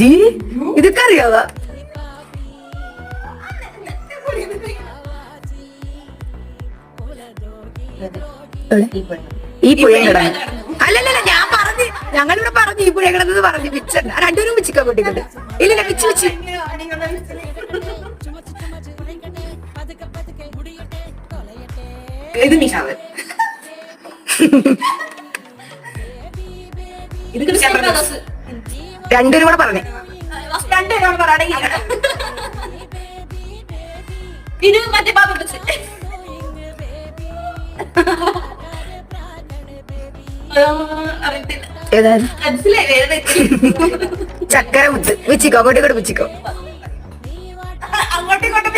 G ഇതൊക്കെ അറിയാവാ? ഈ പുഴ കിടന്നു. അല്ലല്ല ഞാൻ പറഞ്ഞു, ഞങ്ങളിവിടെ പറഞ്ഞു ഈ പുഴ കിടന്നത് പറഞ്ഞു. പിച്ച രണ്ടുപേരും പിച്ചിക്കാൻ കൂട്ടിക്കൊണ്ട്. ഇല്ലല്ല പിച്ച് പിച്ച്. ഇത് നിഷാദ്. രണ്ടുപേരും കൂടെ പറഞ്ഞേ. രണ്ടുപേരും പറയണെങ്കിൽ മറ്റേ പാപ്പ ചക്കര മുത്ത് പിച്ചിക്കോ, അങ്ങോട്ടും ഇങ്ങോട്ടും പിച്ചിക്കോ. അങ്ങോട്ടും ഇങ്ങോട്ടും